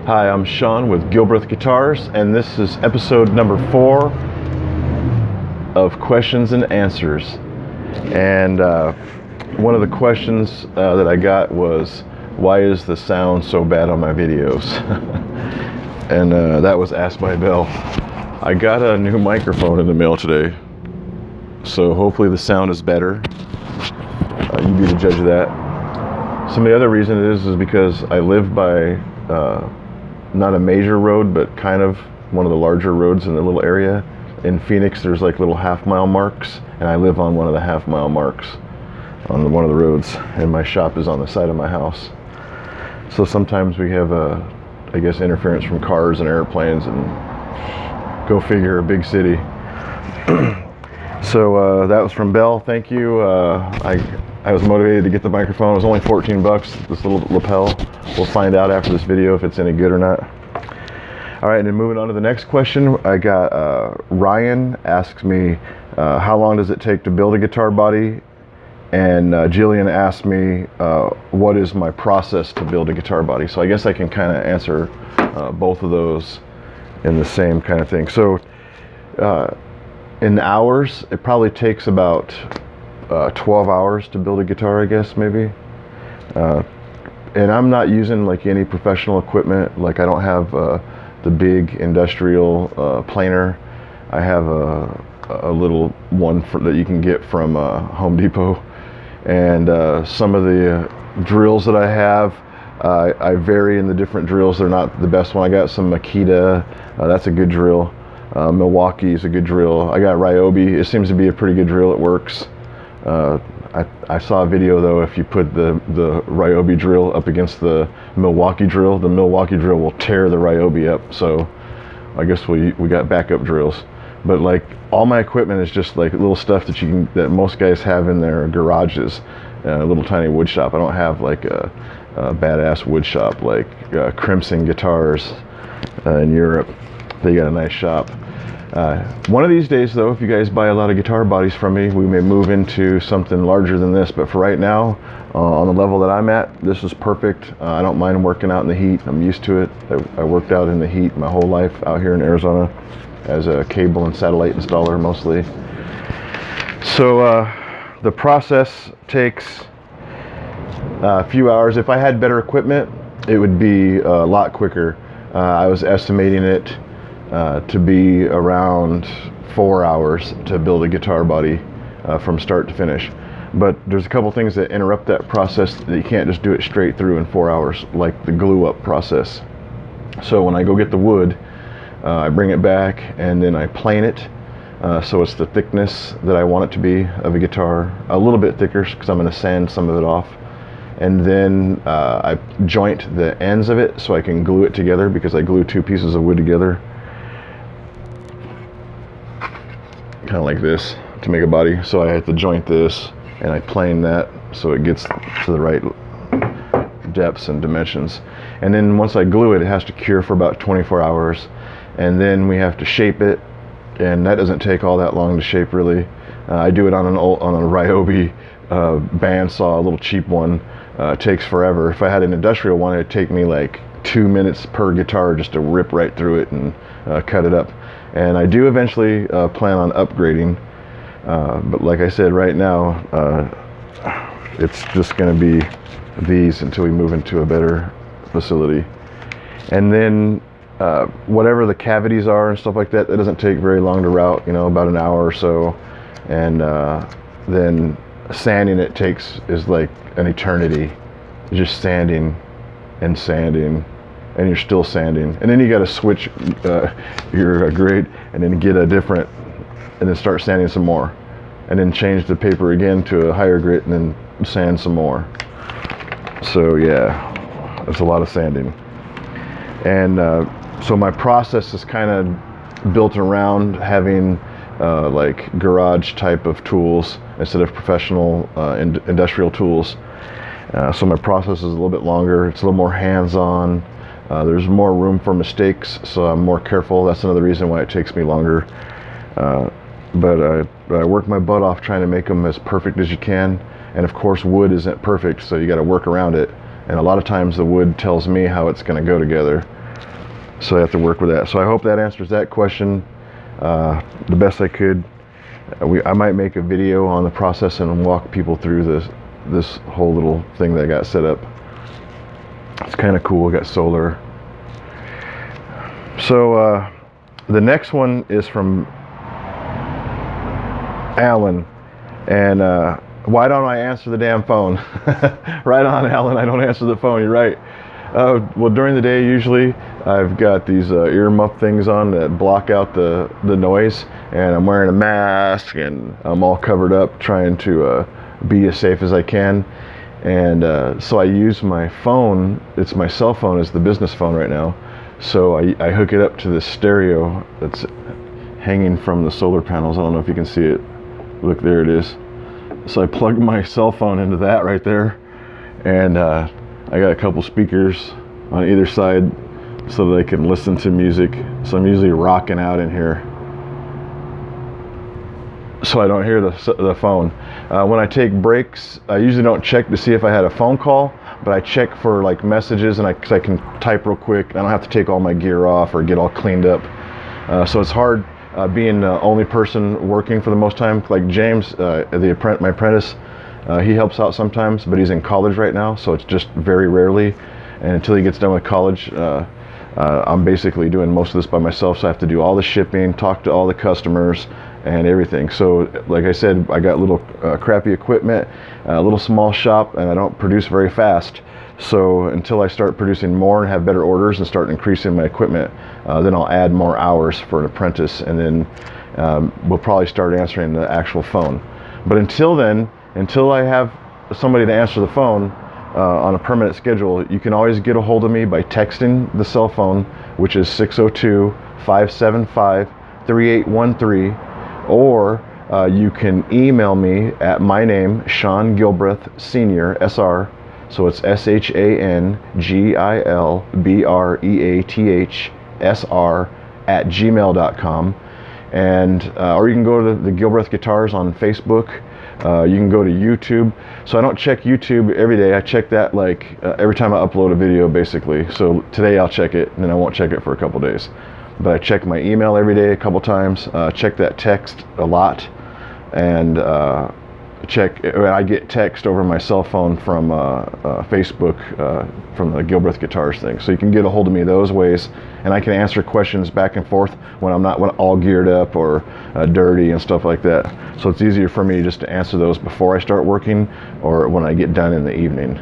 Hi, I'm Sean with Gilbreath Guitars, and this is episode number 4 of Questions and Answers. And one of the questions that I got was, why is the sound so bad on my videos? And that was asked by Belle. I got a new microphone in the mail today, so hopefully the sound is better. You be the judge of that. Some of the other reason is because I live by not a major road, but kind of one of the larger roads in the little area. In Phoenix, there's like little half-mile marks, and I live on one of the half-mile marks on one of the roads, and my shop is on the side of my house. So sometimes we have, I guess, interference from cars and airplanes, and go figure, a big city. So that was from Belle. Thank you. I was motivated to get the microphone. It was only 14 bucks, this little lapel. We'll find out after this video if it's any good or not. All right, and then moving on to the next question, I got Ryan asks me, how long does it take to build a guitar body? And Jillian asked me, what is my process to build a guitar body? So I guess I can kind of answer both of those in the same kind of thing. So in hours, it probably takes about 12 hours to build a guitar, I guess, maybe. And I'm not using like any professional equipment. Like I don't have the big industrial planer. I have a little one that you can get from Home Depot. And some of the drills that I have, I vary in the different drills. They're not the best one. I got some Makita, that's a good drill. Milwaukee is a good drill. I got Ryobi. It seems to be a pretty good drill. It works. I saw a video though, if you put the Ryobi drill up against the Milwaukee drill will tear the Ryobi up. So I guess we got backup drills. But like all my equipment is just like little stuff that most guys have in their garages, a little tiny wood shop. I don't have like a badass wood shop like Crimson Guitars in Europe. They got a nice shop. One of these days though, if you guys buy a lot of guitar bodies from me, we may move into something larger than this, but for right now, on the level that I'm at, this is perfect. I don't mind working out in the heat. I'm used to it. I worked out in the heat my whole life out here in Arizona as a cable and satellite installer mostly. So the process takes a few hours. If I had better equipment, it would be a lot quicker. I was estimating it to be around 4 hours to build a guitar body from start to finish. But there's a couple things that interrupt that process that you can't just do it straight through in 4 hours, like the glue up process. So when I go get the wood, I bring it back and then I plane it so it's the thickness that I want it to be of a guitar, a little bit thicker because I'm going to sand some of it off. And then I joint the ends of it so I can glue it together, because I glue 2 pieces of wood together kind of like this to make a body. So I have to joint this and I plane that so it gets to the right depths and dimensions. And then once I glue it, it has to cure for about 24 hours. And then we have to shape it, and that doesn't take all that long to shape really. I do it on a Ryobi bandsaw, a little cheap one. It takes forever. If I had an industrial one, it'd take me like 2 minutes per guitar just to rip right through it and cut it up. And I do eventually plan on upgrading, but like I said, right now it's just going to be these until we move into a better facility. And then whatever the cavities are and stuff like that, that doesn't take very long to route, about an hour or so. And then sanding it is like an eternity. You're just sanding and sanding, and you're still sanding. And then you got to switch your grade and then get a different, and then start sanding some more. And then change the paper again to a higher grit and then sand some more. So yeah, that's a lot of sanding. And so my process is kind of built around having like garage type of tools instead of professional industrial tools. So my process is a little bit longer. It's a little more hands-on. There's more room for mistakes, so I'm more careful. That's another reason why it takes me longer. But I work my butt off trying to make them as perfect as you can. And of course, wood isn't perfect, so you got to work around it. And a lot of times the wood tells me how it's going to go together. So I have to work with that. So I hope that answers that question the best I could. I might make a video on the process and walk people through this whole little thing that I got set up. It's kind of cool. I got solar. So the next one is from Alan, and why don't I answer the damn phone? Right on, Alan. I don't answer the phone. You're right. Well, during the day, usually I've got these ear muff things on that block out the noise, and I'm wearing a mask, and I'm all covered up trying to be as safe as I can. And so I use my phone. It's my cell phone. It's the business phone right now. So I hook it up to this stereo that's hanging from the solar panels. I don't know if you can see it. Look, there it is. So I plug my cell phone into that right there, and I got a couple speakers on either side so that I can listen to music. So I'm usually rocking out in here, so I don't hear the phone. When I take breaks, I usually don't check to see if I had a phone call, but I check for like messages, and because I can type real quick. I don't have to take all my gear off or get all cleaned up. So it's hard being the only person working for the most time. Like James, my apprentice, he helps out sometimes, but he's in college right now, so it's just very rarely. And until he gets done with college, I'm basically doing most of this by myself. So I have to do all the shipping, talk to all the customers, and everything. So like I said, I got little crappy equipment, a little small shop, and I don't produce very fast. So until I start producing more and have better orders and start increasing my equipment, then I'll add more hours for an apprentice, and then we'll probably start answering the actual phone. But until then, until I have somebody to answer the phone on a permanent schedule, you can always get a hold of me by texting the cell phone, which is 602-575-3813, or you can email me at my name, Sean Gilbreath Sr., SR. So it's SHANGILBREATH SR@gmail.com. And or you can go to the Gilbreath Guitars on Facebook. You can go to YouTube. So I don't check YouTube every day. I check that like every time I upload a video, basically. So today I'll check it, and then I won't check it for a couple days. But I check my email every day a couple times. Check that text a lot, and I get text over my cell phone from Facebook, from the Gilbreath Guitars thing. So you can get a hold of me those ways, and I can answer questions back and forth when I'm not all geared up or dirty and stuff like that. So it's easier for me just to answer those before I start working or when I get done in the evening.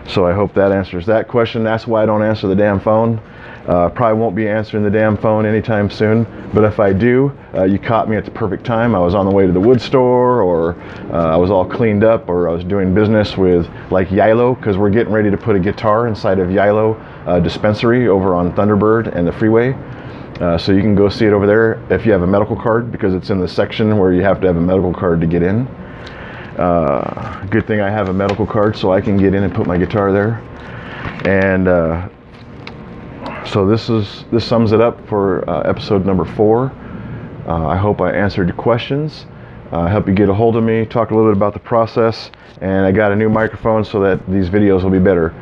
So I hope that answers that question. That's why I don't answer the damn phone. Probably won't be answering the damn phone anytime soon, but if I do, you caught me at the perfect time. I was on the way to the wood store, or I was all cleaned up, or I was doing business with like Yilo, because we're getting ready to put a guitar inside of Yilo dispensary over on Thunderbird and the freeway. So you can go see it over there if you have a medical card, because it's in the section where you have to have a medical card to get in. Good thing I have a medical card, so I can get in and put my guitar there. And so this sums it up for episode number 4. I hope I answered your questions. Help you get a hold of me, talk a little bit about the process, and I got a new microphone so that these videos will be better.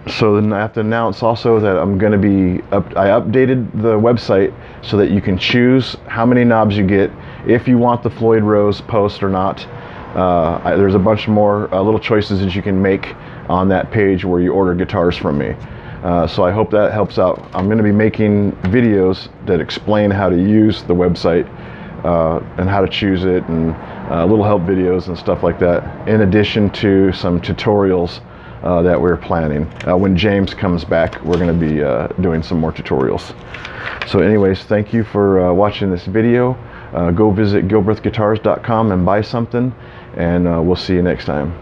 So then I have to announce also that I updated the website so that you can choose how many knobs you get, if you want the Floyd Rose post or not. There's a bunch more little choices that you can make on that page where you order guitars from me. So I hope that helps out. I'm going to be making videos that explain how to use the website and how to choose it, and little help videos and stuff like that, in addition to some tutorials that we're planning. When James comes back, we're going to be doing some more tutorials. So anyways, thank you for watching this video. Go visit gilbreathguitars.com and buy something, and we'll see you next time.